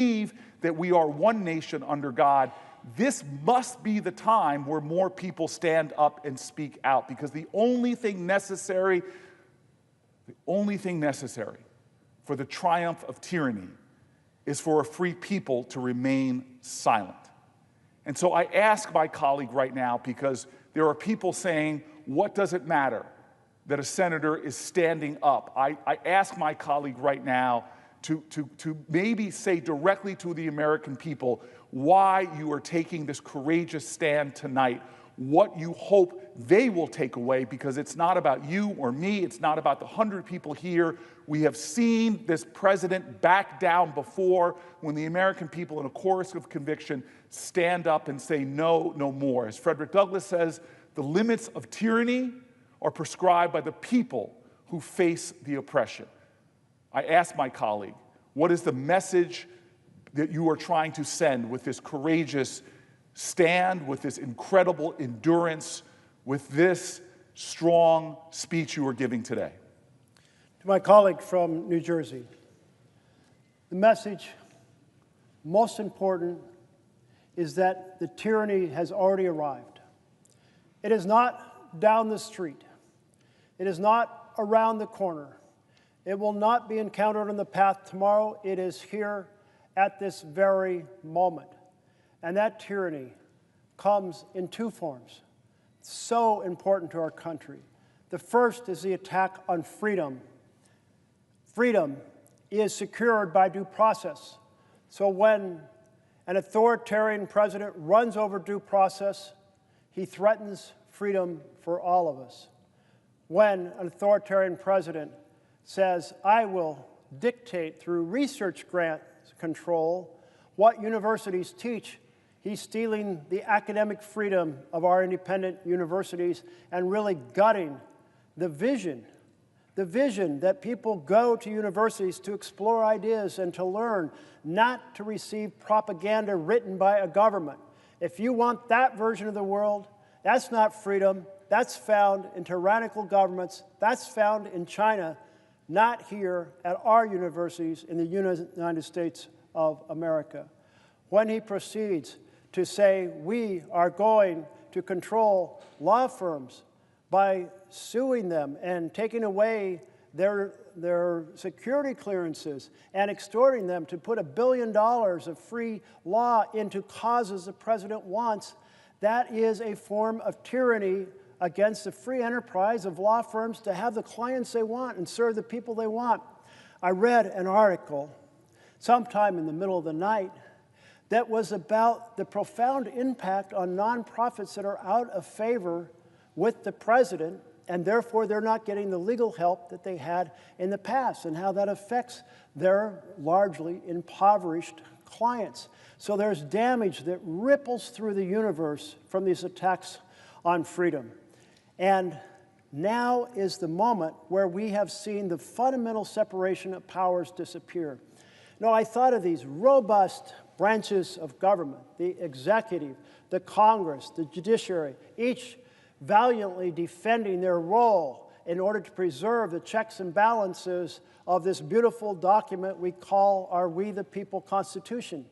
believe that we are one nation under God, this must be the time where more people stand up and speak out, because the only thing necessary for the triumph of tyranny is for a free people to remain silent. And so I ask my colleague right now, because there are people saying, what does it matter that a senator is standing up? I ask my colleague right now to maybe say directly to the American people why you are taking this courageous stand tonight, what you hope they will take away, because it's not about you or me, it's not about the 100 people here. We have seen this president back down before when the American people, in a chorus of conviction, stand up and say no, no more. As Frederick Douglass says, the limits of tyranny are prescribed by the people who face the oppression. I ask my colleague, what is the message that you are trying to send with this courageous stand, with this incredible endurance, with this strong speech you are giving today? To my colleague from New Jersey, the message, most important, is that the tyranny has already arrived. It is not down the street. It is not around the corner. It will not be encountered on the path tomorrow. It is here at this very moment. And that tyranny comes in two forms, so important to our country. The first is the attack on freedom. Freedom is secured by due process. So when an authoritarian president runs over due process, he threatens freedom for all of us. When an authoritarian president says, I will dictate through research grant control what universities teach, he's stealing the academic freedom of our independent universities and really gutting the vision that people go to universities to explore ideas and to learn, not to receive propaganda written by a government. If you want that version of the world, that's not freedom. That's found in tyrannical governments. That's found in China, not here at our universities in the United States of America. When he proceeds to say we are going to control law firms by suing them and taking away their security clearances and extorting them to put $1 billion of free law into causes the president wants, that is a form of tyranny against the free enterprise of law firms to have the clients they want and serve the people they want. I read an article sometime in the middle of the night that was about the profound impact on nonprofits that are out of favor with the president, and therefore they're not getting the legal help that they had in the past, and how that affects their largely impoverished clients. So there's damage that ripples through the universe from these attacks on freedom. And now is the moment where we have seen the fundamental separation of powers disappear. No, I thought of these robust branches of government, the executive, the Congress, the judiciary, each valiantly defending their role in order to preserve the checks and balances of this beautiful document we call our We the People Constitution.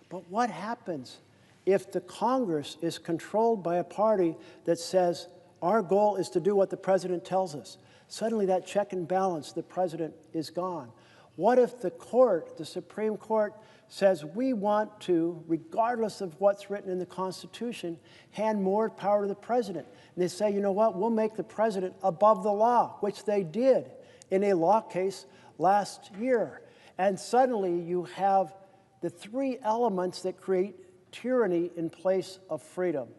But what happens if the Congress is controlled by a party that says, our goal is to do what the president tells us? Suddenly that check and balance, the president, is gone. What if the court, the Supreme Court, says we want to, regardless of what's written in the Constitution, hand more power to the president? And they say, you know what, we'll make the president above the law, which they did in a law case last year. And suddenly you have the three elements that create tyranny in place of freedom,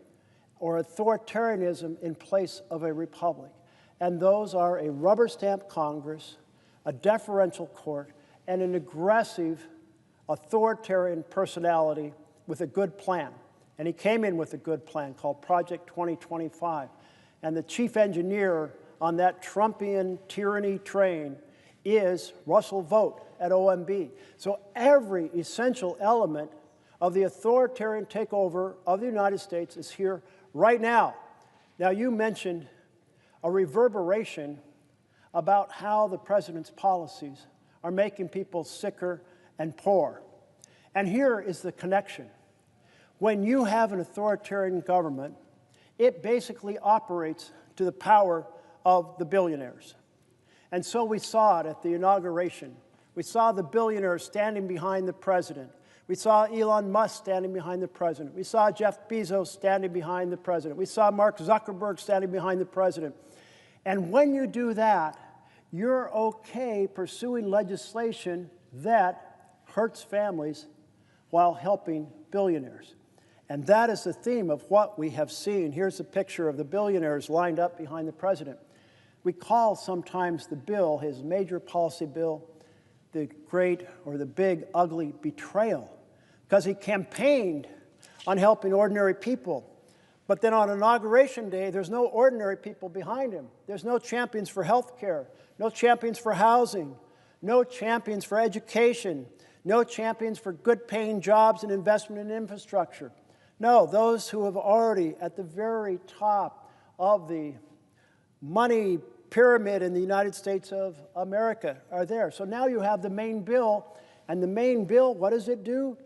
or authoritarianism in place of a republic. And those are a rubber stamp Congress, a deferential court, and an aggressive authoritarian personality with a good plan. And he came in with a good plan called Project 2025. And the chief engineer on that Trumpian tyranny train is Russell Vought at OMB. So every essential element of the authoritarian takeover of the United States is here right now. Now, you mentioned a reverberation about how the president's policies are making people sicker and poor. And here is the connection. When you have an authoritarian government, it basically operates to the power of the billionaires. And so we saw it at the inauguration. We saw the billionaires standing behind the president. We saw Elon Musk standing behind the president. We saw Jeff Bezos standing behind the president. We saw Mark Zuckerberg standing behind the president. And when you do that, you're okay pursuing legislation that hurts families while helping billionaires. And that is the theme of what we have seen. Here's a picture of the billionaires lined up behind the president. We call sometimes the bill, his major policy bill, the great or the big ugly betrayal, because he campaigned on helping ordinary people. But then on Inauguration Day, there's no ordinary people behind him. There's no champions for health care, no champions for housing, no champions for education, no champions for good-paying jobs and investment in infrastructure. No, those who have already at the very top of the money pyramid in the United States of America are there. So now you have the main bill, and the main bill, what does it do?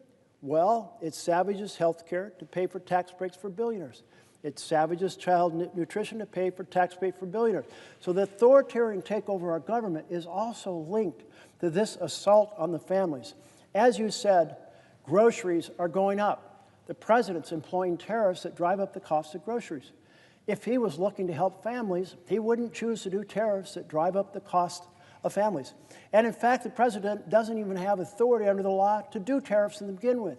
Well, it savages health care to pay for tax breaks for billionaires. It savages child nutrition to pay for tax breaks for billionaires. So the authoritarian takeover of our government is also linked to this assault on the families. As you said, groceries are going up. The president's employing tariffs that drive up the cost of groceries. If he was looking to help families, he wouldn't choose to do tariffs that drive up the cost of families. And in fact, the president doesn't even have authority under the law to do tariffs to begin with,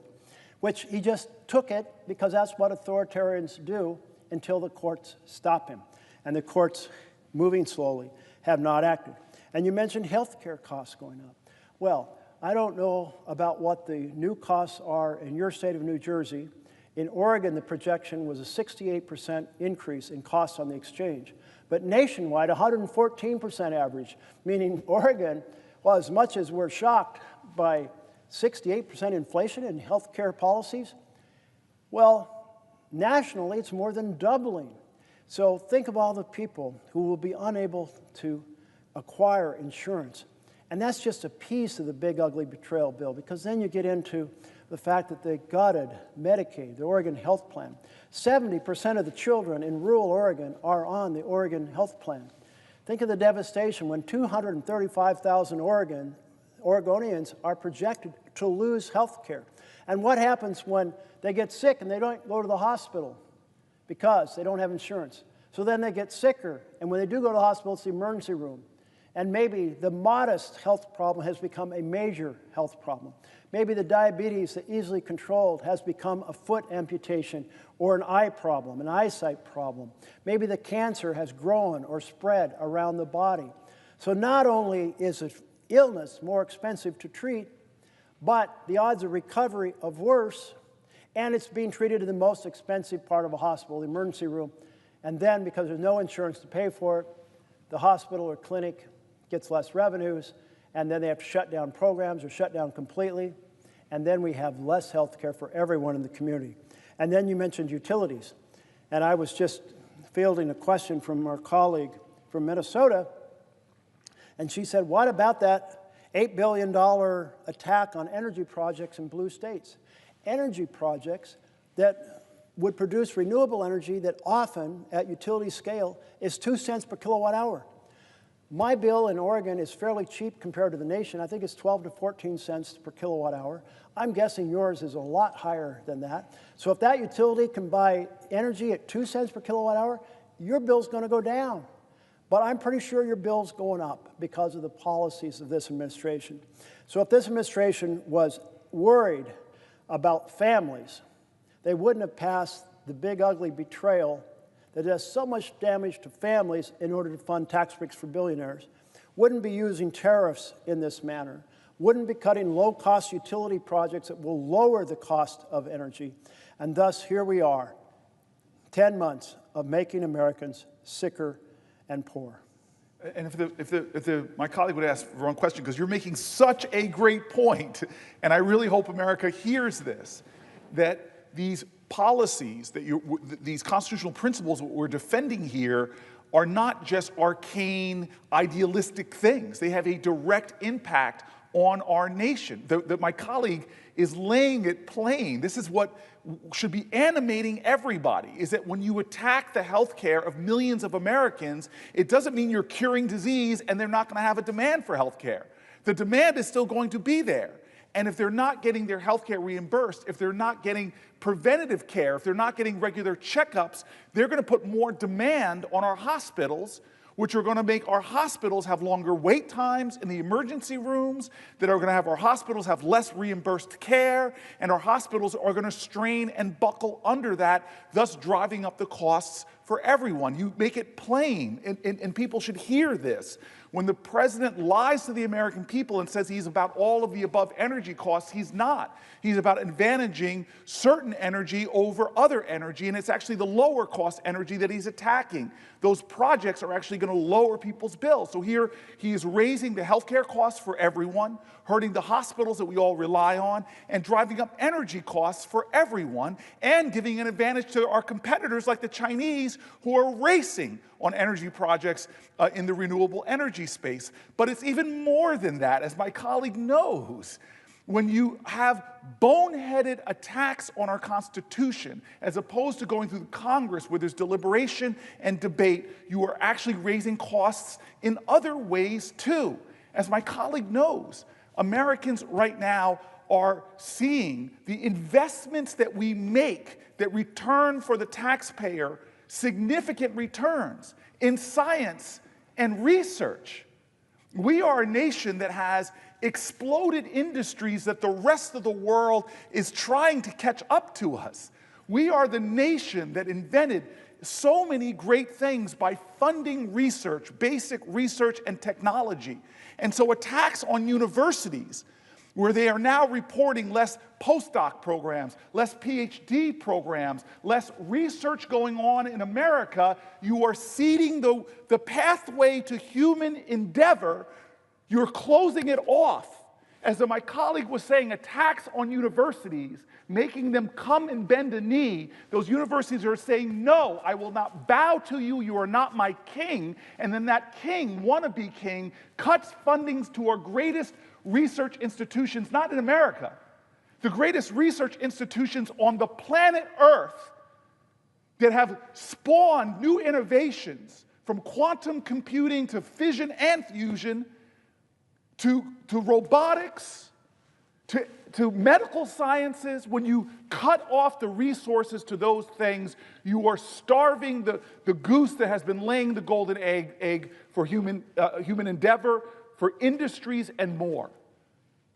which he just took it because that's what authoritarians do until the courts stop him. And the courts, moving slowly, have not acted. And you mentioned health care costs going up. Well, I don't know about what the new costs are in your state of New Jersey. In Oregon, the projection was a 68% increase in costs on the exchange. But nationwide, 114% average, meaning Oregon, well, as much as we're shocked by 68% inflation in health care policies, well, nationally, it's more than doubling. So think of all the people who will be unable to acquire insurance. And that's just a piece of the big, ugly betrayal bill, because then you get into the fact that they gutted Medicaid, the Oregon health plan. 70% of the children in rural Oregon are on the Oregon health plan. Think of the devastation when 235,000 Oregonians are projected to lose health care. And what happens when they get sick and they don't go to the hospital because they don't have insurance? So then they get sicker, and when they do go to the hospital, it's the emergency room. And maybe the modest health problem has become a major health problem. Maybe the diabetes that easily controlled has become a foot amputation or an eye problem, an eyesight problem. Maybe the cancer has grown or spread around the body. So not only is an illness more expensive to treat, but the odds of recovery are worse, and it's being treated in the most expensive part of a hospital, the emergency room. And then, because there's no insurance to pay for it, the hospital or clinic gets less revenues, and then they have to shut down programs or shut down completely, and then we have less health care for everyone in the community. And then you mentioned utilities, and I was just fielding a question from our colleague from Minnesota, and she said, what about that $8 billion attack on energy projects in blue states? Energy projects that would produce renewable energy that often, at utility scale, is 2 cents per kilowatt hour. My bill in Oregon is fairly cheap compared to the nation. I think it's 12 to 14 cents per kilowatt hour. I'm guessing yours is a lot higher than that. So if that utility can buy energy at 2 cents per kilowatt hour, your bill's going to go down. But I'm pretty sure your bill's going up because of the policies of this administration. So if this administration was worried about families, they wouldn't have passed the big, ugly betrayal that does so much damage to families in order to fund tax breaks for billionaires, wouldn't be using tariffs in this manner, wouldn't be cutting low-cost utility projects that will lower the cost of energy. And thus, here we are, 10 months of making Americans sicker and poor. And if my colleague would ask the wrong question, because you're making such a great point, and I really hope America hears this, that these policies, these constitutional principles that we're defending here are not just arcane, idealistic things. They have a direct impact on our nation. My colleague is laying it plain. This is what should be animating everybody, is that when you attack the health care of millions of Americans, it doesn't mean you're curing disease and they're not going to have a demand for health care. The demand is still going to be there. And if they're not getting their health care reimbursed, if they're not getting preventative care, if they're not getting regular checkups, they're going to put more demand on our hospitals, which are going to make our hospitals have longer wait times in the emergency rooms, that are going to have our hospitals have less reimbursed care, and our hospitals are going to strain and buckle under that, thus driving up the costs for everyone. You make it plain, and people should hear this. When the president lies to the American people and says he's about all of the above energy costs, he's not. He's about advantaging certain energy over other energy, and it's actually the lower cost energy that he's attacking. Those projects are actually going to lower people's bills. So here he is raising the healthcare costs for everyone, hurting the hospitals that we all rely on, and driving up energy costs for everyone, and giving an advantage to our competitors like the Chinese, who are racing on energy projects in the renewable energy space. But it's even more than that, as my colleague knows. When you have boneheaded attacks on our Constitution, as opposed to going through Congress where there's deliberation and debate, you are actually raising costs in other ways too. As my colleague knows, Americans right now are seeing the investments that we make that return for the taxpayer significant returns in science and research. We are a nation that has exploded industries that the rest of the world is trying to catch up to us. We are the nation that invented so many great things by funding research, basic research and technology. And so attacks on universities, where they are now reporting less postdoc programs, less PhD programs, less research going on in America, you are ceding the pathway to human endeavor. You're closing it off. As my colleague was saying, attacks on universities, making them come and bend a knee. Those universities are saying, no, I will not bow to you, you are not my king. And then that king, wannabe king, cuts fundings to our greatest research institutions, not in America, the greatest research institutions on the planet Earth that have spawned new innovations, from quantum computing to fission and fusion, to robotics, to medical sciences. When you cut off the resources to those things, you are starving the goose that has been laying the golden egg for human endeavor, for industries and more.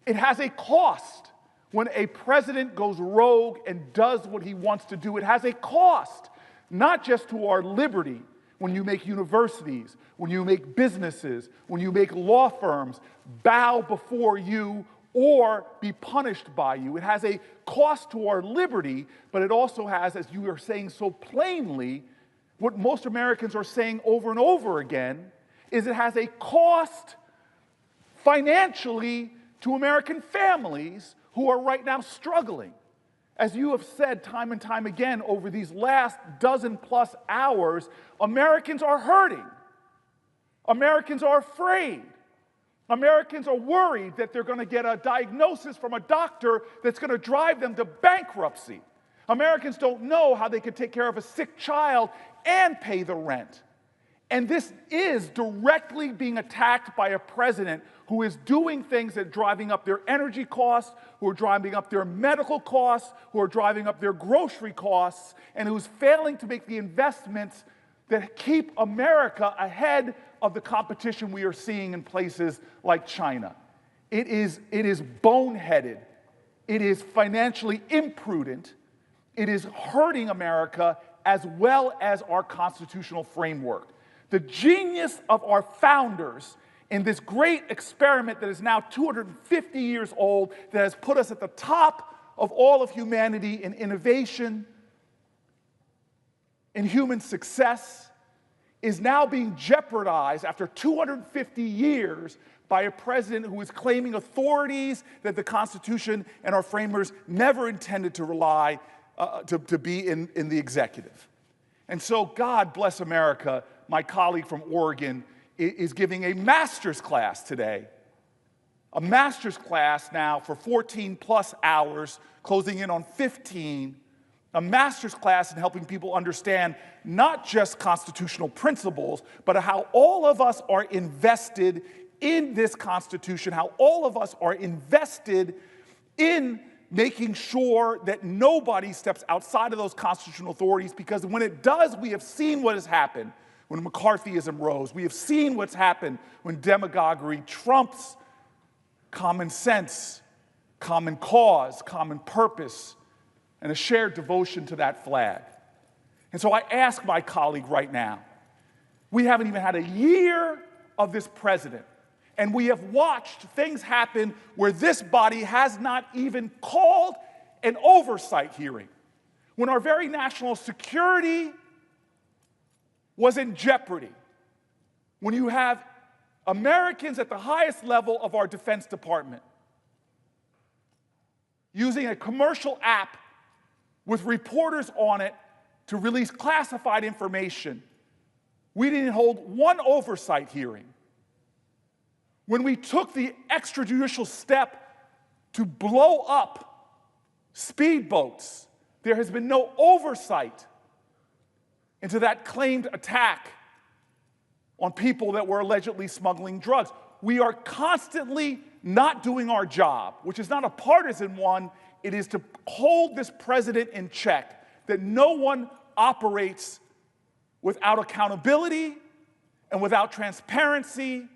It has a cost when a president goes rogue and does what he wants to do. It has a cost, not just to our liberty, when you make universities, when you make businesses, when you make law firms bow before you or be punished by you. It has a cost to our liberty, but it also has, as you are saying so plainly, what most Americans are saying over and over again, is it has a cost financially to American families who are right now struggling. As you have said time and time again over these last dozen-plus hours, Americans are hurting. Americans are afraid. Americans are worried that they're going to get a diagnosis from a doctor that's going to drive them to bankruptcy. Americans don't know how they can take care of a sick child and pay the rent. And this is directly being attacked by a president who is doing things that are driving up their energy costs, who are driving up their medical costs, who are driving up their grocery costs, and who's failing to make the investments that keep America ahead of the competition we are seeing in places like China. It is boneheaded. It is financially imprudent. It is hurting America as well as our constitutional framework. The genius of our founders in this great experiment that is now 250 years old, that has put us at the top of all of humanity in innovation, in human success, is now being jeopardized after 250 years by a president who is claiming authorities that the Constitution and our framers never intended to rely to be in the executive. And so God bless America. My colleague from Oregon is giving a master's class today a master's class now for 14 plus hours, closing in on 15, a master's class in helping people understand not just constitutional principles, but how all of us are invested in this Constitution, how all of us are invested in making sure that nobody steps outside of those constitutional authorities, because when it does, we have seen what has happened when McCarthyism rose. We have seen what's happened when demagoguery trumps common sense, common cause, common purpose, and a shared devotion to that flag. And so I ask my colleague right now, we haven't even had a year of this president, and we have watched things happen where this body has not even called an oversight hearing, when our very national security was in jeopardy, when you have Americans at the highest level of our Defense Department using a commercial app with reporters on it to release classified information. We didn't hold one oversight hearing. When we took the extrajudicial step to blow up speedboats, there has been no oversight into that claimed attack on people that were allegedly smuggling drugs. We are constantly not doing our job, which is not a partisan one. It is to hold this president in check, that no one operates without accountability and without transparency,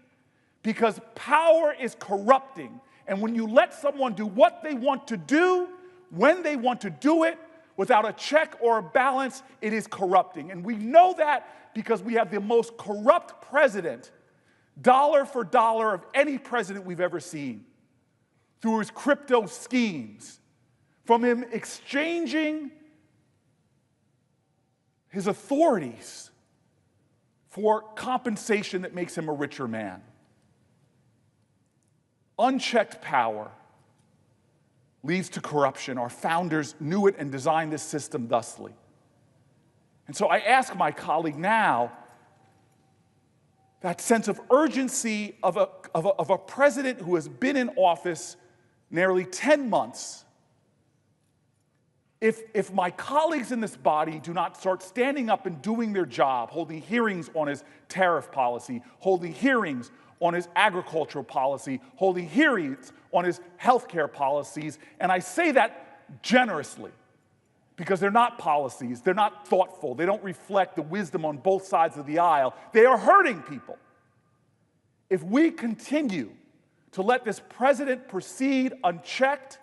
because power is corrupting. And when you let someone do what they want to do, when they want to do it, without a check or a balance, it is corrupting. And we know that because we have the most corrupt president, dollar for dollar, of any president we've ever seen, through his crypto schemes, from him exchanging his authorities for compensation that makes him a richer man. Unchecked power leads to corruption. Our founders knew it and designed this system thusly. And so I ask my colleague now, that sense of urgency of a president who has been in office nearly 10 months, if my colleagues in this body do not start standing up and doing their job, holding hearings on his tariff policy, holding hearings on his agricultural policy, holding hearings on his healthcare policies, and I say that generously because they're not policies, they're not thoughtful, they don't reflect the wisdom on both sides of the aisle. They are hurting people. If we continue to let this president proceed unchecked,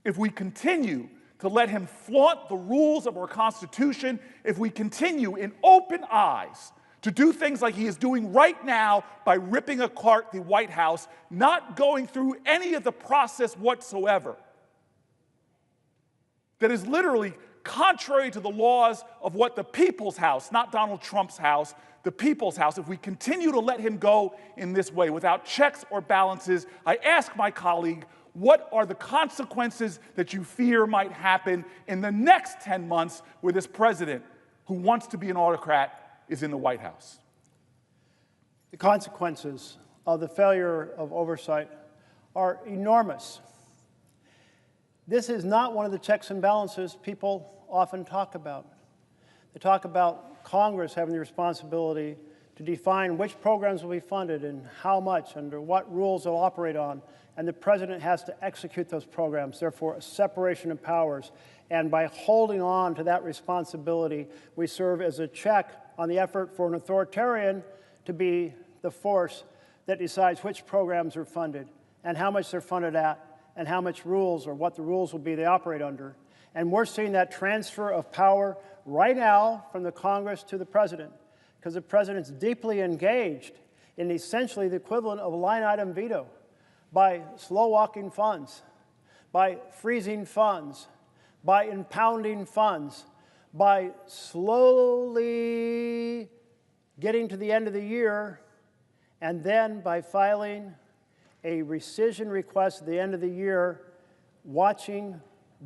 if we continue to let him flaunt the rules of our Constitution, if we continue in open eyes to do things like he is doing right now by ripping apart the White House, not going through any of the process whatsoever, that is literally contrary to the laws of what the people's house, not Donald Trump's house, the people's house, if we continue to let him go in this way without checks or balances, I ask my colleague, what are the consequences that you fear might happen in the next 10 months where this president, who wants to be an autocrat, is in the White House? The consequences of the failure of oversight are enormous. This is not one of the checks and balances people often talk about. They talk about Congress having the responsibility to define which programs will be funded and how much, under what rules they'll operate on, and the president has to execute those programs, therefore a separation of powers. And by holding on to that responsibility, we serve as a check on the effort for an authoritarian to be the force that decides which programs are funded and how much they're funded at and how much rules or what the rules will be they operate under. And we're seeing that transfer of power right now from the Congress to the president, because the president's deeply engaged in essentially the equivalent of a line item veto by slow-walking funds, by freezing funds, by impounding funds, by slowly getting to the end of the year, and then by filing a rescission request at the end of the year, watching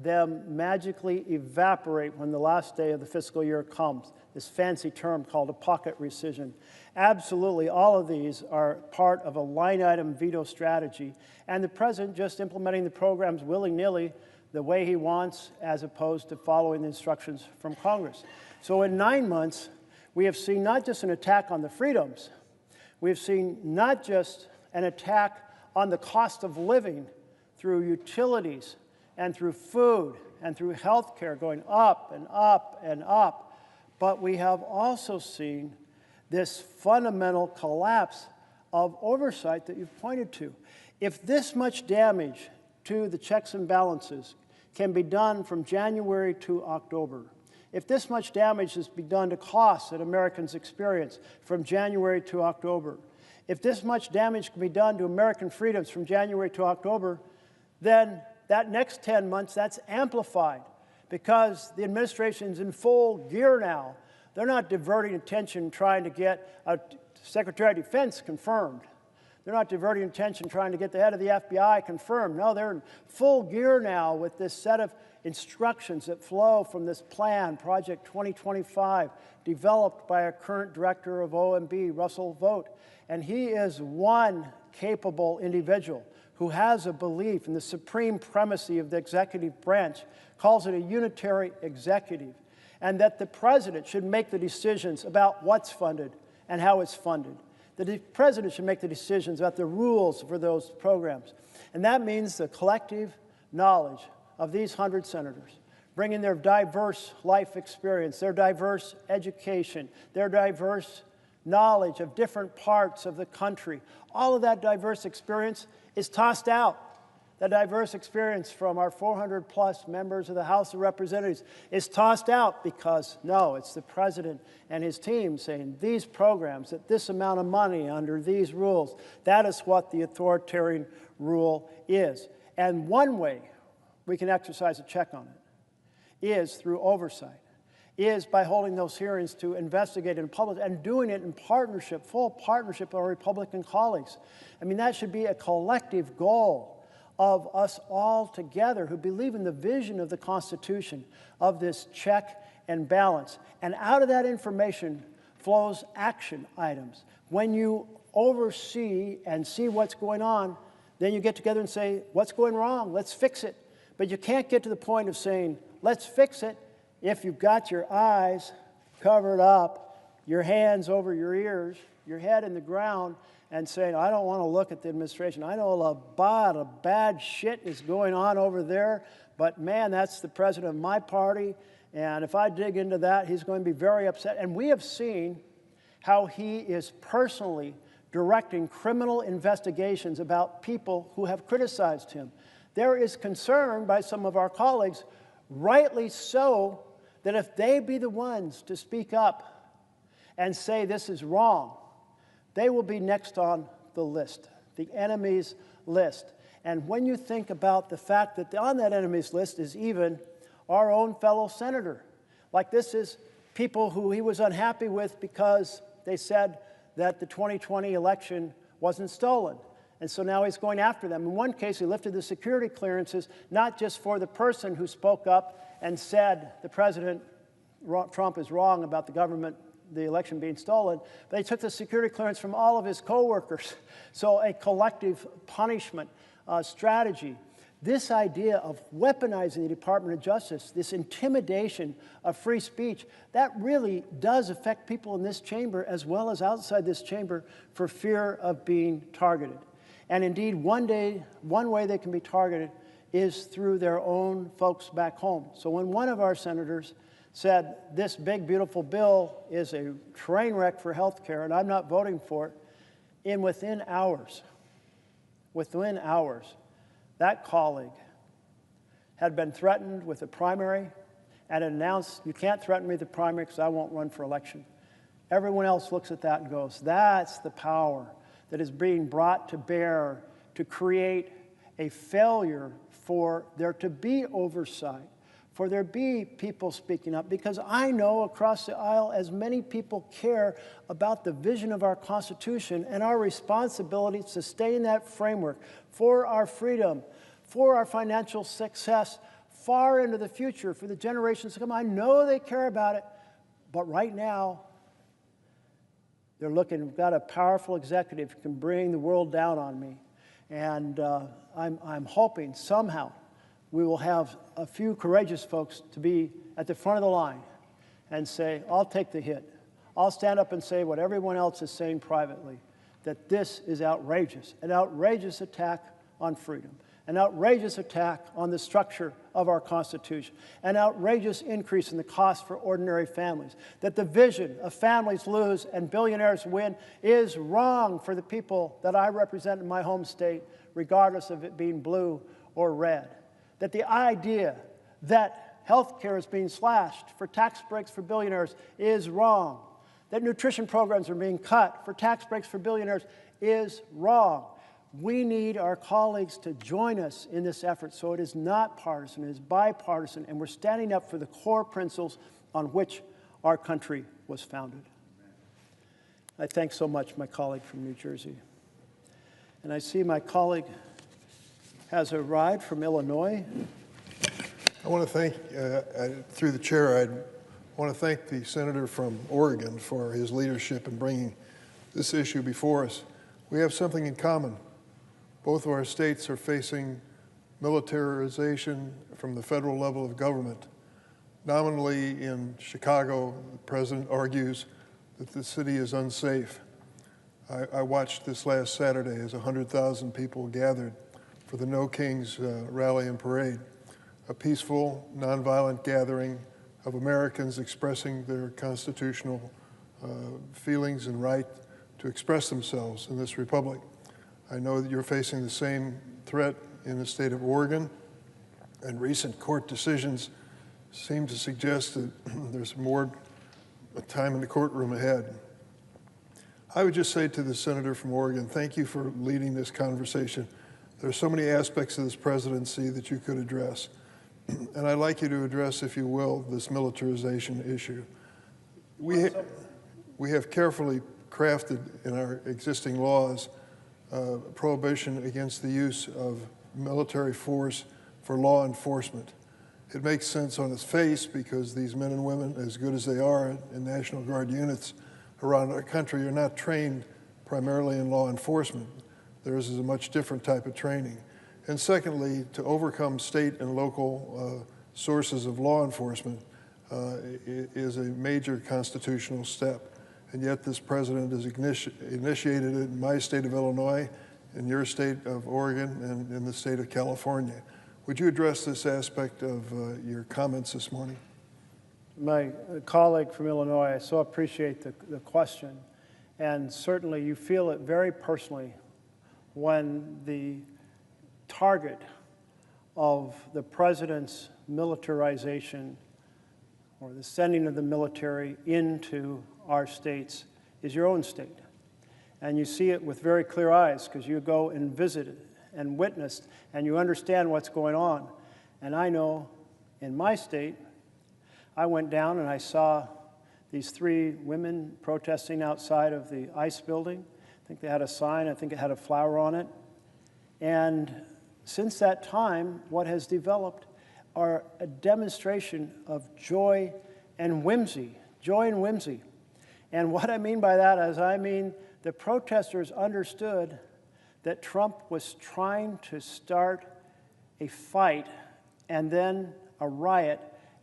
them magically evaporate when the last day of the fiscal year comes, this fancy term called a pocket rescission. Absolutely, all of these are part of a line-item veto strategy, and the president just implementing the programs willy-nilly the way he wants, as opposed to following the instructions from Congress. So in 9 months, we have seen not just an attack on the freedoms, we've seen not just an attack on the cost of living through utilities and through food and through health care going up and up and up, but we have also seen this fundamental collapse of oversight that you've pointed to. If this much damage to the checks and balances can be done from January to October, if this much damage has been done to costs that Americans experience from January to October, if this much damage can be done to American freedoms from January to October, then that next 10 months, that's amplified because the administration's in full gear now. They're not diverting attention trying to get a Secretary of Defense confirmed. They're not diverting attention trying to get the head of the FBI confirmed. No, they're in full gear now with this set of instructions that flow from this plan, Project 2025, developed by our current director of OMB, Russell Vogt. And he is one capable individual who has a belief in the supreme primacy of the executive branch, calls it a unitary executive, and that the president should make the decisions about what's funded and how it's funded. The president should make the decisions about the rules for those programs. And that means the collective knowledge of these 100 senators, bringing their diverse life experience, their diverse education, their diverse knowledge of different parts of the country. All of that diverse experience is tossed out. The diverse experience from our 400-plus members of the House of Representatives is tossed out because, no, it's the president and his team saying these programs, at this amount of money under these rules, that is what the authoritarian rule is. And one way we can exercise a check on it is through oversight, is by holding those hearings to investigate in public and doing it in partnership, full partnership with our Republican colleagues. I mean, that should be a collective goal of us all together who believe in the vision of the Constitution, of this check and balance. And out of that information flows action items. When you oversee and see what's going on, then you get together and say, what's going wrong? Let's fix it. But you can't get to the point of saying, let's fix it, if you've got your eyes covered up, your hands over your ears, your head in the ground, and saying, I don't want to look at the administration. I know a lot of bad shit is going on over there, but man, that's the president of my party, and if I dig into that, he's going to be very upset. And we have seen how he is personally directing criminal investigations about people who have criticized him. There is concern by some of our colleagues, rightly so, that if they be the ones to speak up and say this is wrong, they will be next on the list, the enemies list. And when you think about the fact that on that enemies list is even our own fellow senator, like this is people who he was unhappy with because they said that the 2020 election wasn't stolen. And so now he's going after them. In one case, he lifted the security clearances, not just for the person who spoke up and said the president, Trump, is wrong about the government, the election being stolen, but he took the security clearance from all of his coworkers. So a collective punishment strategy. This idea of weaponizing the Department of Justice, this intimidation of free speech, that really does affect people in this chamber as well as outside this chamber for fear of being targeted. And indeed, one way they can be targeted is through their own folks back home. So when one of our senators said, this big, beautiful bill is a train wreck for health care, and I'm not voting for it, within hours, that colleague had been threatened with a primary and announced, you can't threaten me with the primary because I won't run for election. Everyone else looks at that and goes, that's the power that is being brought to bear to create a failure for there to be oversight, for there be people speaking up, because I know across the aisle as many people care about the vision of our Constitution and our responsibility to stay in that framework for our freedom, for our financial success, far into the future for the generations to come. I know they care about it, but right now, they're looking, we've got a powerful executive who can bring the world down on me. And I'm hoping somehow we will have a few courageous folks to be at the front of the line and say, I'll take the hit. I'll stand up and say what everyone else is saying privately, that this is outrageous, an outrageous attack on freedom, an outrageous attack on the structure of our Constitution, an outrageous increase in the cost for ordinary families, that the vision of families lose and billionaires win is wrong for the people that I represent in my home state, regardless of it being blue or red, that the idea that health care is being slashed for tax breaks for billionaires is wrong, that nutrition programs are being cut for tax breaks for billionaires is wrong. We need our colleagues to join us in this effort so it is not partisan, it is bipartisan, and we're standing up for the core principles on which our country was founded. I thank so much my colleague from New Jersey. And I see my colleague has arrived from Illinois. I want to thank, through the chair, I want to thank the senator from Oregon for his leadership in bringing this issue before us. We have something in common. Both of our states are facing militarization from the federal level of government. Nominally in Chicago, the president argues that the city is unsafe. I watched this last Saturday as 100,000 people gathered for the No Kings rally and parade, a peaceful, nonviolent gathering of Americans expressing their constitutional feelings and right to express themselves in this republic. I know that you're facing the same threat in the state of Oregon, and recent court decisions seem to suggest that there's more time in the courtroom ahead. I would just say to the senator from Oregon, thank you for leading this conversation. There are so many aspects of this presidency that you could address. And I'd like you to address, if you will, this militarization issue. We have carefully crafted in our existing laws prohibition against the use of military force for law enforcement. It makes sense on its face because these men and women, as good as they are in National Guard units around our country, are not trained primarily in law enforcement. Theirs is a much different type of training. And secondly, to overcome state and local sources of law enforcement is a major constitutional step. And yet this president has initiated it in my state of Illinois, in your state of Oregon, and in the state of California. Would you address this aspect of your comments this morning? My colleague from Illinois, I so appreciate the question. And certainly you feel it very personally when the target of the president's militarization or the sending of the military into our states is your own state. And you see it with very clear eyes because you go and visit it and witnessed and you understand what's going on. And I know in my state, I went down and I saw these 3 women protesting outside of the ICE building. I think they had a sign, I think it had a flower on it. And since that time, what has developed are a demonstration of joy and whimsy, And what I mean by that is I mean the protesters understood that Trump was trying to start a fight and then a riot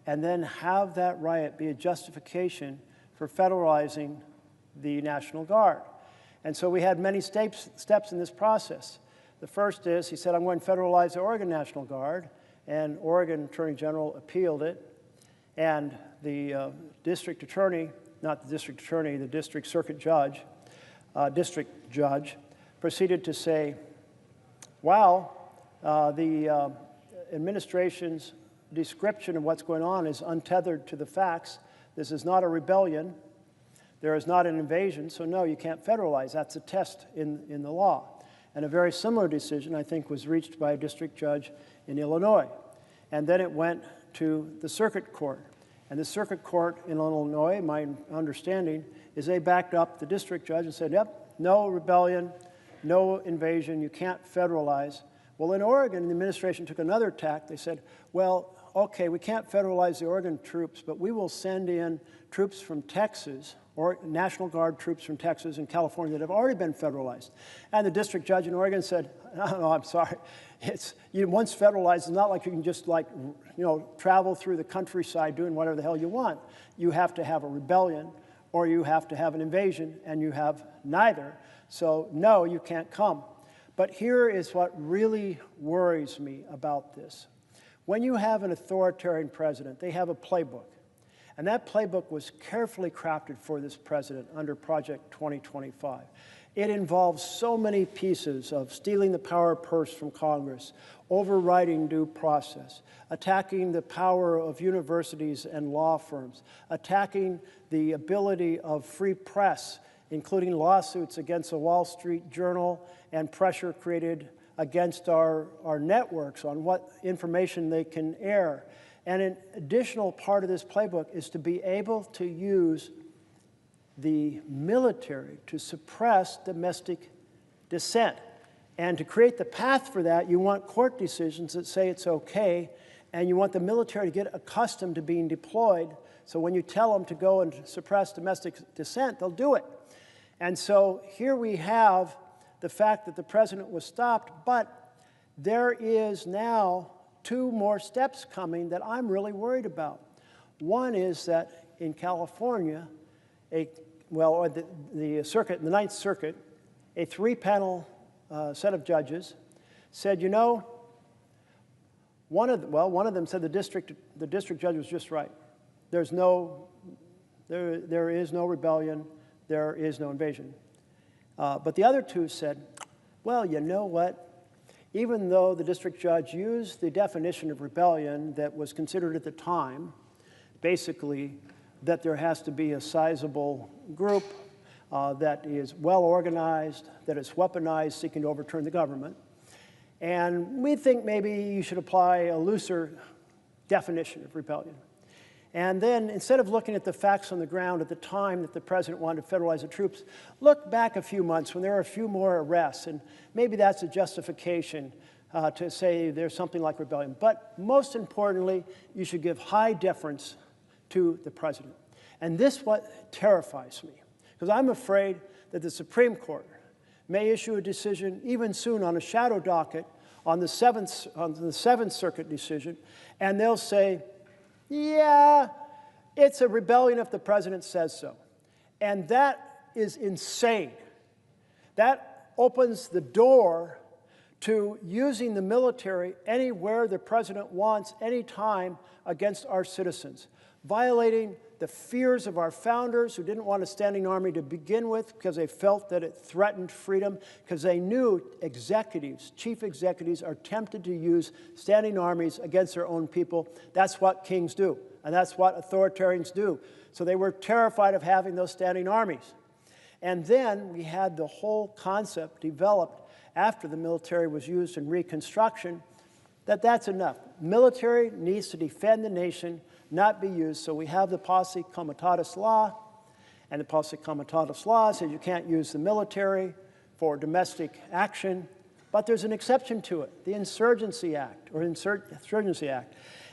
and then have that riot be a justification for federalizing the National Guard. And so we had many steps in this process. The first is, he said, I'm going to federalize the Oregon National Guard, and Oregon Attorney General appealed it, and the district attorney, not the district attorney, the district circuit judge, district judge, proceeded to say, wow, the administration's description of what's going on is untethered to the facts. This is not a rebellion. There is not an invasion, so no, you can't federalize. That's a test in the law. And a very similar decision, I think, was reached by a district judge in Illinois. And then it went to the circuit court. And the circuit court in Illinois, my understanding, is they backed up the district judge and said, yep, no rebellion, no invasion, you can't federalize. Well, in Oregon, the administration took another tack. They said, well, okay, we can't federalize the Oregon troops, but we will send in troops from Texas, or National Guard troops from Texas and California that have already been federalized. And the district judge in Oregon said, no, I'm sorry. Once federalized, it's not like you can just travel through the countryside doing whatever the hell you want. You have to have a rebellion or you have to have an invasion, and you have neither. So no, you can't come. But here is what really worries me about this. When you have an authoritarian president, they have a playbook. And that playbook was carefully crafted for this president under Project 2025. It involves so many pieces of stealing the power purse from Congress, overriding due process, attacking the power of universities and law firms, attacking the ability of free press, including lawsuits against the Wall Street Journal and pressure created against our networks on what information they can air. And an additional part of this playbook is to be able to use the military to suppress domestic dissent. And to create the path for that, you want court decisions that say it's okay, and you want the military to get accustomed to being deployed, so when you tell them to go and suppress domestic dissent, they'll do it. And so here we have the fact that the president was stopped, but there is now 2 more steps coming that I'm really worried about. One is that in California, the Ninth Circuit, a 3-panel set of judges said, one of them said the district judge was just right. There is no rebellion, there is no invasion. But the other 2 said, well, you know what? Even though the district judge used the definition of rebellion that was considered at the time, basically that there has to be a sizable group that is well organized, that is weaponized, seeking to overturn the government. And we think maybe you should apply a looser definition of rebellion. And then, instead of looking at the facts on the ground at the time that the president wanted to federalize the troops, look back a few months when there were a few more arrests, and maybe that's a justification to say there's something like rebellion. But most importantly, you should give high deference to the president. And this is what terrifies me, because I'm afraid that the Supreme Court may issue a decision even soon on a shadow docket on the Seventh Circuit decision, and they'll say, yeah, it's a rebellion if the president says so. And that is insane. That opens the door to using the military anywhere the president wants, anytime, against our citizens, violating the fears of our founders who didn't want a standing army to begin with because they felt that it threatened freedom, because they knew chief executives are tempted to use standing armies against their own people. That's what kings do, and that's what authoritarians do. So they were terrified of having those standing armies. And then we had the whole concept developed after the military was used in Reconstruction, that's enough. Military needs to defend the nation, not be used. So we have the Posse Comitatus Law, and the Posse Comitatus Law says you can't use the military for domestic action, but there's an exception to it, the Insurgency Act,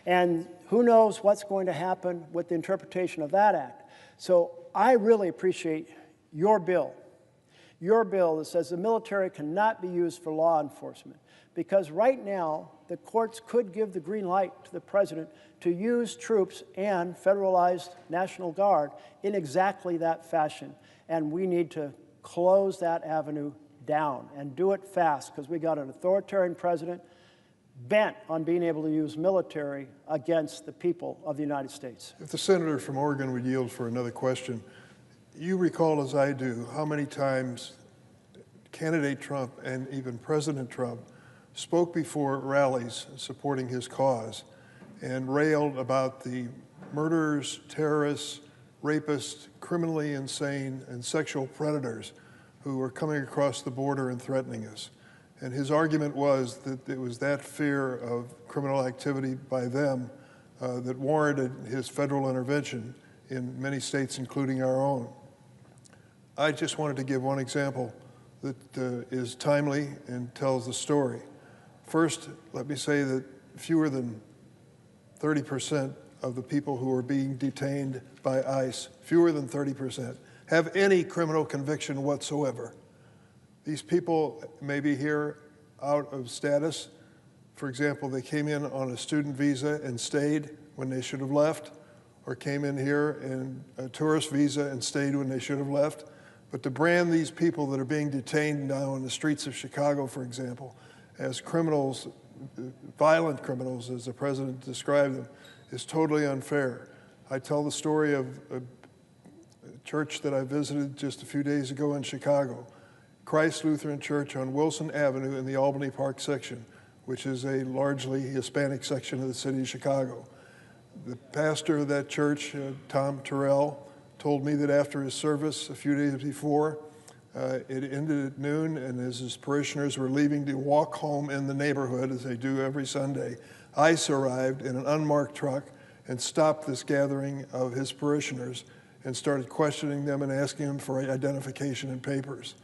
And who knows what's going to happen with the interpretation of that act. So I really appreciate your bill that says the military cannot be used for law enforcement, because right now the courts could give the green light to the president to use troops and federalized National Guard in exactly that fashion. And we need to close that avenue down and do it fast, because we got an authoritarian president bent on being able to use military against the people of the United States. If the senator from Oregon would yield for another question. You recall, as I do, how many times candidate Trump and even President Trump spoke before rallies supporting his cause and railed about the murderers, terrorists, rapists, criminally insane, and sexual predators who were coming across the border and threatening us. And his argument was that it was that fear of criminal activity by them that warranted his federal intervention in many states, including our own. I just wanted to give one example that is timely and tells the story. First, let me say that fewer than 30% of the people who are being detained by ICE, fewer than 30%, have any criminal conviction whatsoever. These people may be here out of status. For example, they came in on a student visa and stayed when they should have left, or came in here in a tourist visa and stayed when they should have left. But to brand these people that are being detained now in the streets of Chicago, for example, as criminals, violent criminals, as the president described them, is totally unfair. I tell the story of a church that I visited just a few days ago in Chicago, Christ Lutheran Church on Wilson Avenue in the Albany Park section, which is a largely Hispanic section of the city of Chicago. The pastor of that church, Tom Terrell, told me that after his service a few days before, it ended at noon, and as his parishioners were leaving to walk home in the neighborhood, as they do every Sunday, ICE arrived in an unmarked truck and stopped this gathering of his parishioners and started questioning them and asking them for identification and papers.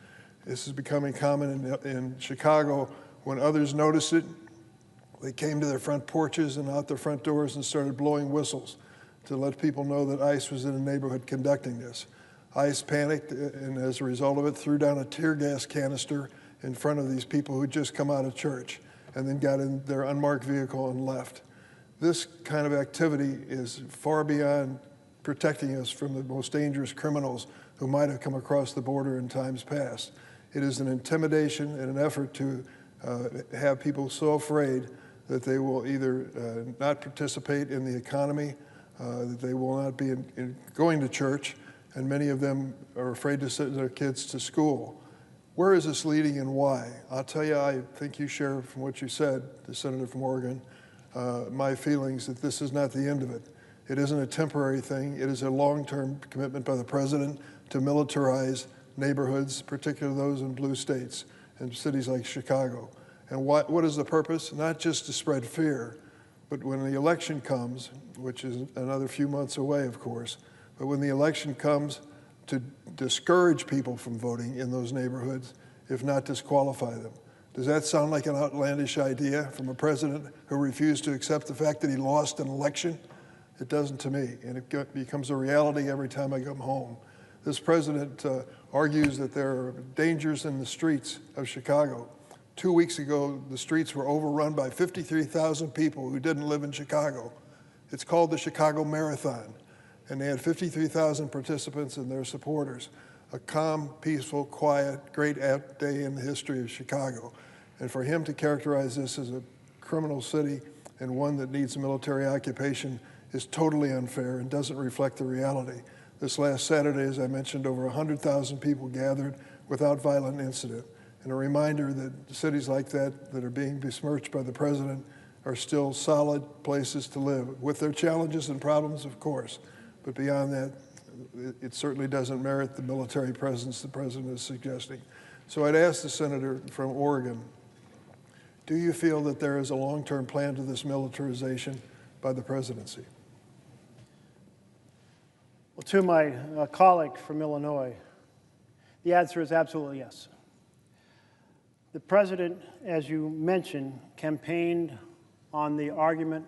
This is becoming common in Chicago. When others noticed it, they came to their front porches and out their front doors and started blowing whistles to let people know that ICE was in the neighborhood conducting this. ICE panicked and as a result of it threw down a tear gas canister in front of these people who had just come out of church and then got in their unmarked vehicle and left. This kind of activity is far beyond protecting us from the most dangerous criminals who might have come across the border in times past. It is an intimidation and an effort to have people so afraid that they will either not participate in the economy, that they will not be going to church, and many of them are afraid to send their kids to school. Where is this leading and why? I'll tell you, I think you share from what you said, the senator from Oregon, my feelings that this is not the end of it. It isn't a temporary thing. It is a long-term commitment by the president to militarize neighborhoods, particularly those in blue states and cities like Chicago. And what is the purpose? Not just to spread fear, but when the election comes, which is another few months away, of course, but when the election comes, to discourage people from voting in those neighborhoods, if not disqualify them. Does that sound like an outlandish idea from a president who refused to accept the fact that he lost an election? It doesn't to me, and it becomes a reality every time I come home. This president argues that there are dangers in the streets of Chicago. 2 weeks ago, the streets were overrun by 53,000 people who didn't live in Chicago. It's called the Chicago Marathon, and they had 53,000 participants and their supporters. A calm, peaceful, quiet, great day in the history of Chicago. And for him to characterize this as a criminal city and one that needs military occupation is totally unfair and doesn't reflect the reality. This last Saturday, as I mentioned, over 100,000 people gathered without violent incident. And a reminder that cities like that that are being besmirched by the president are still solid places to live, with their challenges and problems, of course. But beyond that, it certainly doesn't merit the military presence the president is suggesting. So I'd ask the senator from Oregon, do you feel that there is a long-term plan to this militarization by the presidency? Well, to my colleague from Illinois, the answer is absolutely yes. The president, as you mentioned, campaigned on the argument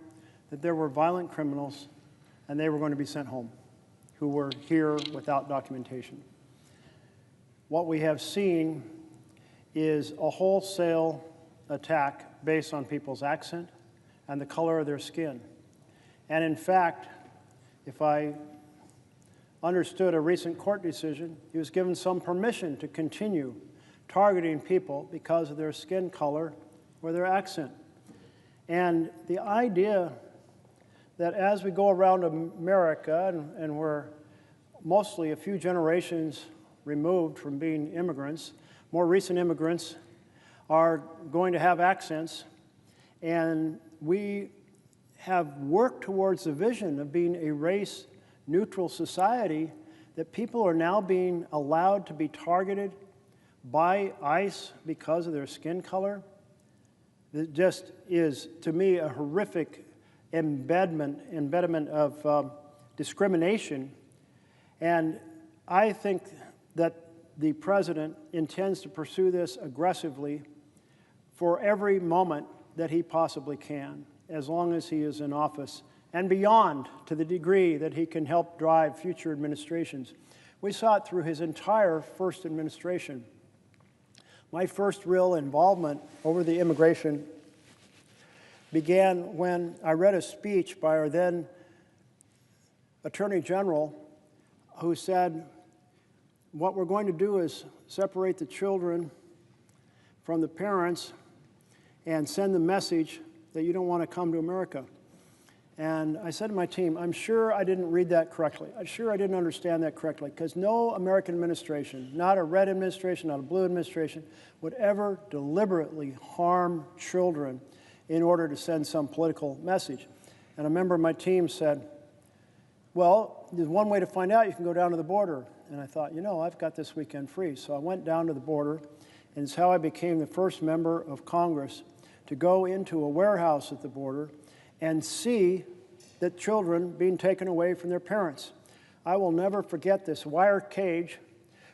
that there were violent criminals and they were going to be sent home, who were here without documentation. What we have seen is a wholesale attack based on people's accent and the color of their skin. And in fact, if I understood a recent court decision, he was given some permission to continue targeting people because of their skin color or their accent. And the idea that as we go around America, and we're mostly a few generations removed from being immigrants, more recent immigrants are going to have accents, and we have worked towards the vision of being a race-neutral society, that people are now being allowed to be targeted by ICE because of their skin color. It just is, to me, a horrific embedment of discrimination. And I think that the president intends to pursue this aggressively for every moment that he possibly can, as long as he is in office and beyond to the degree that he can help drive future administrations. We saw it through his entire first administration. My first real involvement over the immigration began when I read a speech by our then Attorney General who said, what we're going to do is separate the children from the parents and send the message that you don't want to come to America. And I said to my team, I'm sure I didn't read that correctly. I'm sure I didn't understand that correctly, because no American administration, not a red administration, not a blue administration, would ever deliberately harm children in order to send some political message. And a member of my team said, well, there's one way to find out. You can go down to the border. And I thought, you know, I've got this weekend free. So I went down to the border, and it's how I became the first member of Congress to go into a warehouse at the border and see the children being taken away from their parents. I will never forget this wire cage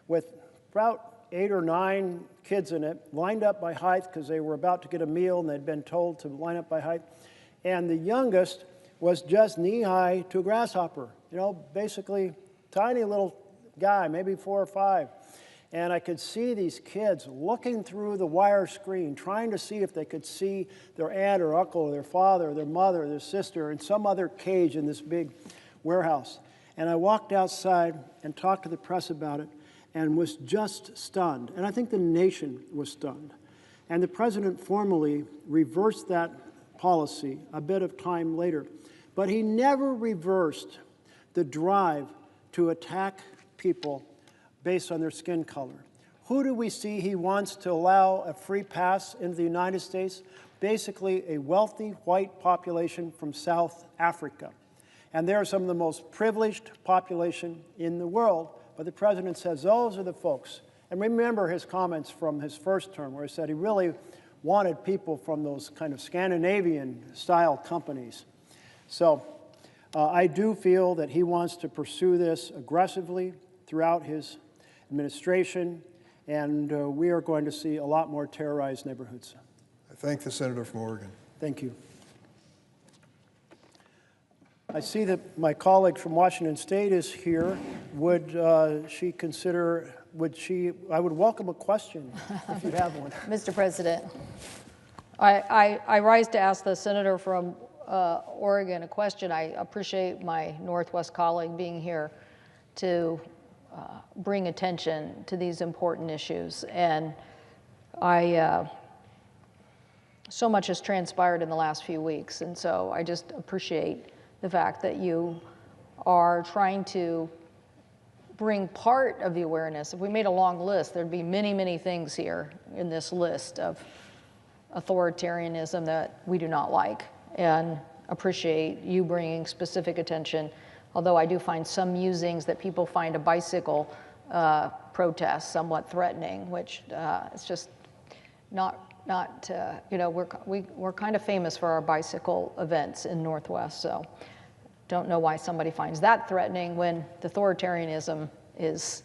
with about 8 or 9 kids in it, lined up by height because they were about to get a meal and they'd been told to line up by height. And the youngest was just knee-high to a grasshopper, you know, basically tiny little guy, maybe 4 or 5. And I could see these kids looking through the wire screen, trying to see if they could see their aunt or uncle or their father or their mother or their sister in some other cage in this big warehouse. And I walked outside and talked to the press about it and was just stunned. And I think the nation was stunned. And the president formally reversed that policy a bit of time later. But he never reversed the drive to attack people based on their skin color. Who do we see he wants to allow a free pass into the United States? Basically, a wealthy white population from South Africa. And they're some of the most privileged population in the world. But the president says those are the folks. And remember his comments from his first term, where he said he really wanted people from those kind of Scandinavian-style companies. So I do feel that he wants to pursue this aggressively throughout his administration, and we are going to see a lot more terrorized neighborhoods. I thank the senator from Oregon. Thank you. I see that my colleague from Washington State is here. Would she consider, I would welcome a question if you have one. Mr. President, I rise to ask the senator from Oregon a question. I appreciate my Northwest colleague being here to bring attention to these important issues. And so much has transpired in the last few weeks, and so I just appreciate the fact that you are trying to bring part of the awareness. If we made a long list, there'd be many, many things here in this list of authoritarianism that we do not like, and appreciate you bringing specific attention. Although I do find some musings that people find a bicycle protest somewhat threatening, which it's just not you know, we're kind of famous for our bicycle events in Northwest, so don't know why somebody finds that threatening when the authoritarianism is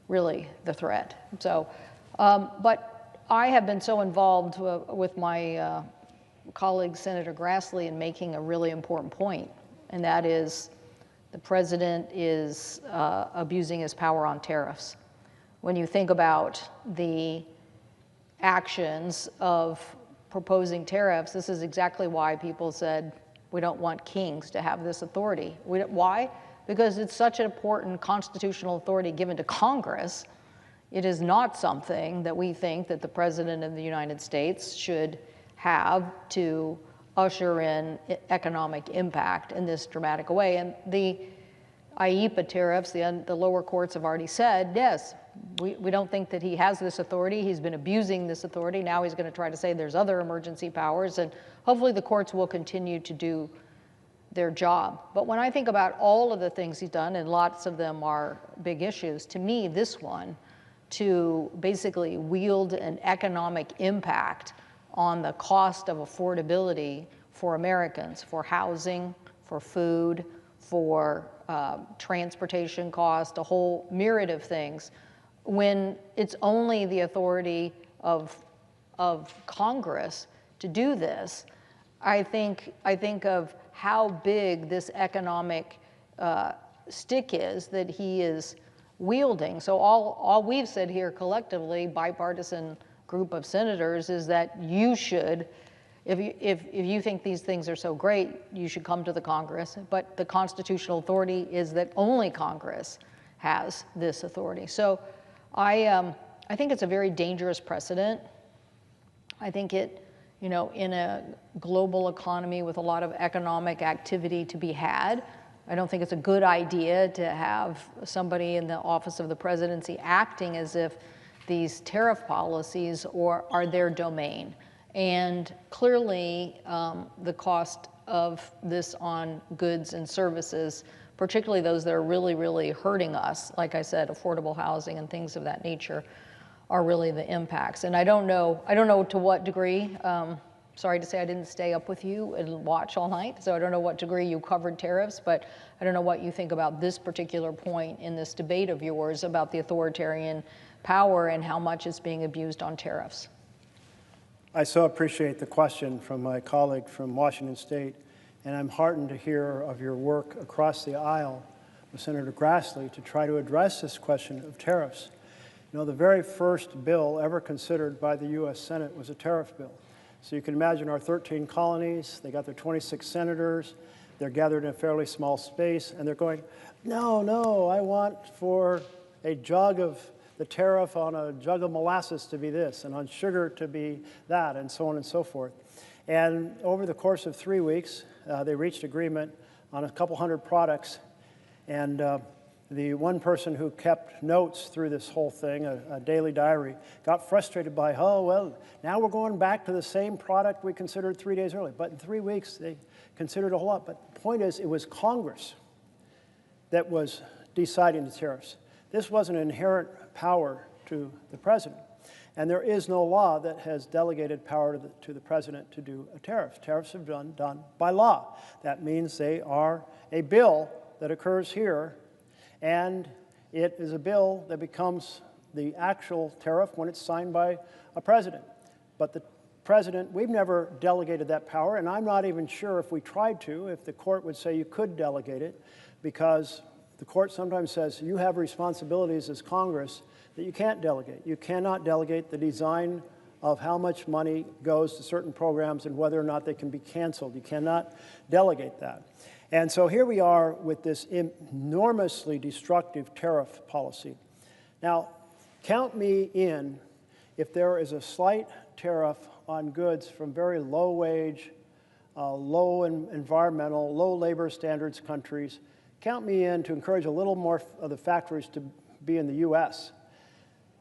really the threat. So, but I have been so involved with my colleague Senator Grassley in making a really important point, and that is the president is abusing his power on tariffs. When you think about the actions of proposing tariffs, this is exactly why people said we don't want kings to have this authority. Why? Because it's such an important constitutional authority given to Congress. It is not something that we think that the president of the United States should have to usher in economic impact in this dramatic way. And the IEEPA tariffs, the lower courts have already said, yes, we don't think that he has this authority. He's been abusing this authority. Now he's going to try to say there's other emergency powers, and hopefully the courts will continue to do their job. But when I think about all of the things he's done, and lots of them are big issues, to me, this one, to basically wield an economic impact on the cost of affordability for Americans, for housing, for food, for transportation cost, a whole myriad of things, when it's only the authority of Congress to do this, I think of how big this economic stick is that he is wielding. So all we've said here collectively, bipartisan group of senators, is that you should, if you think these things are so great, you should come to the Congress. But the constitutional authority is that only Congress has this authority. So I think it's a very dangerous precedent. I think it, you know, in a global economy with a lot of economic activity to be had, I don't think it's a good idea to have somebody in the office of the presidency acting as if these tariff policies are their domain. And clearly, the cost of this on goods and services, particularly those that are really, really hurting us, like I said, affordable housing and things of that nature, are really the impacts. And I don't know to what degree, sorry to say I didn't stay up with you and watch all night, so I don't know what degree you covered tariffs, but I don't know what you think about this particular point in this debate of yours about the authoritarian power and how much is being abused on tariffs. I so appreciate the question from my colleague from Washington State, and I'm heartened to hear of your work across the aisle with Senator Grassley to try to address this question of tariffs. You know, the very first bill ever considered by the U.S. Senate was a tariff bill. So you can imagine our 13 colonies, they got their 26 senators, they're gathered in a fairly small space, and they're going, no, I want for a jug of the tariff on a jug of molasses to be this, and on sugar to be that, and so on and so forth. And over the course of 3 weeks, they reached agreement on a couple hundred products, and the one person who kept notes through this whole thing, a daily diary, got frustrated by, oh, well, now we're going back to the same product we considered 3 days earlier. But in 3 weeks, they considered a whole lot. But the point is, it was Congress that was deciding the tariffs. This was an inherent power to the president. And there is no law that has delegated power to the president to do a tariff. Tariffs have been done by law. That means they are a bill that occurs here, and it is a bill that becomes the actual tariff when it's signed by a president. But the president, we've never delegated that power, and I'm not even sure if we tried to, if the court would say you could delegate it, because the court sometimes says you have responsibilities as Congress that you can't delegate. You cannot delegate the design of how much money goes to certain programs and whether or not they can be canceled. You cannot delegate that. And so here we are with this enormously destructive tariff policy. Now, count me in if there is a slight tariff on goods from very low wage, low environmental, low labor standards countries. Count me in to encourage a little more of the factories to be in the U.S.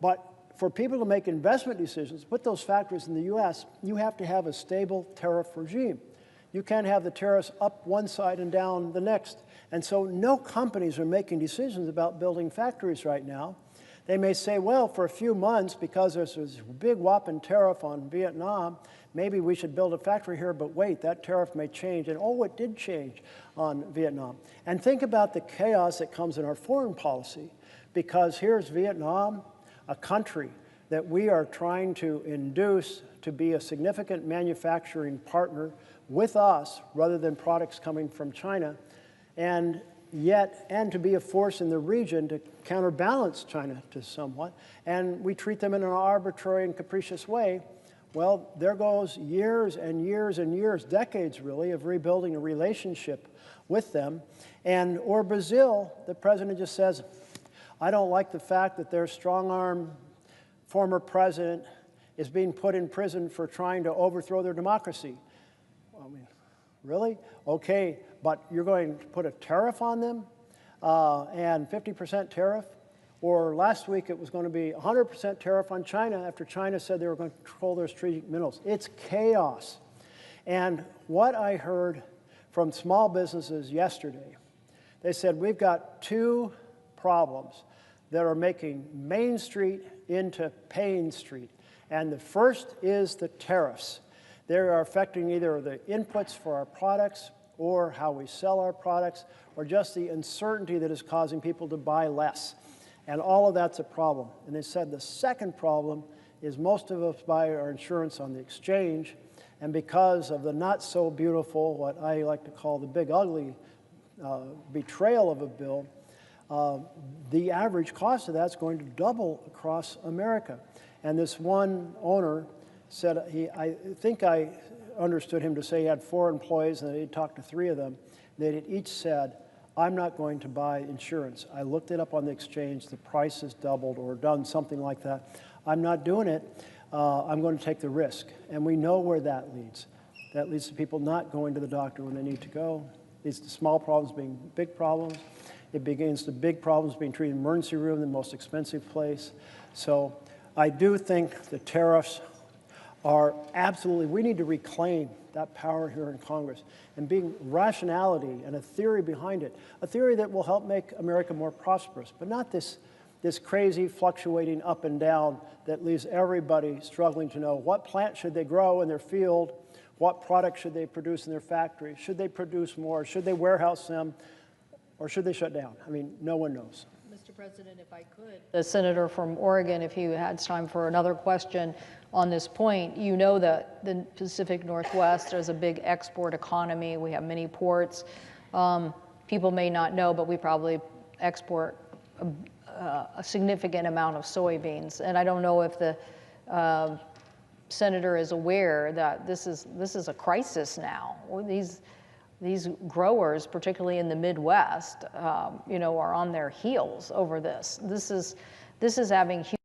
But for people to make investment decisions, put those factories in the U.S., you have to have a stable tariff regime. You can't have the tariffs up one side and down the next. And so no companies are making decisions about building factories right now. They may say, well, for a few months, because there's this big whopping tariff on Vietnam, maybe we should build a factory here, but wait, that tariff may change. And oh, it did change on Vietnam. And think about the chaos that comes in our foreign policy, because here's Vietnam, a country that we are trying to induce to be a significant manufacturing partner with us rather than products coming from China, and to be a force in the region to counterbalance China to somewhat, and we treat them in an arbitrary and capricious way. Well, there goes years and years and years, decades really, of rebuilding a relationship with them. Or Brazil, the president just says, I don't like the fact that their strong-arm former president is being put in prison for trying to overthrow their democracy. I mean, really? Okay, but you're going to put a tariff on them and 50% tariff? Or last week it was going to be 100% tariff on China after China said they were going to control their strategic minerals. It's chaos. And what I heard from small businesses yesterday, they said we've got two problems that are making Main Street into Pain Street. And the first is the tariffs. They are affecting either the inputs for our products or how we sell our products, or just the uncertainty that is causing people to buy less. And all of that's a problem. And they said the second problem is most of us buy our insurance on the exchange, And because of the not so beautiful, what I like to call the big ugly betrayal of a bill, the average cost of that's going to double across America. And this one owner said, I think I understood him to say he had 4 employees and that he'd talked to 3 of them. They had each said, I'm not going to buy insurance. I looked it up on the exchange, the price has doubled or done something like that. I'm not doing it. I'm going to take the risk. And we know where that leads. That leads to people not going to the doctor when they need to go. It leads to small problems being big problems. It begins to big problems being treated in the emergency room, the most expensive place. So I do think the tariffs are absolutely, we need to reclaim that power here in Congress and being rationality and a theory behind it, a theory that will help make America more prosperous, but not this crazy fluctuating up and down that leaves everybody struggling to know what plant should they grow in their field, what product should they produce in their factory, should they produce more, should they warehouse them, or should they shut down? I mean, no one knows. Mr. President, if I could. The senator from Oregon, if he had time for another question on this point, you know that the Pacific Northwest is a big export economy. We have many ports. People may not know, but we probably export a significant amount of soybeans. And I don't know if the senator is aware that this is a crisis now. These growers, particularly in the Midwest, are on their heels over this. This is having huge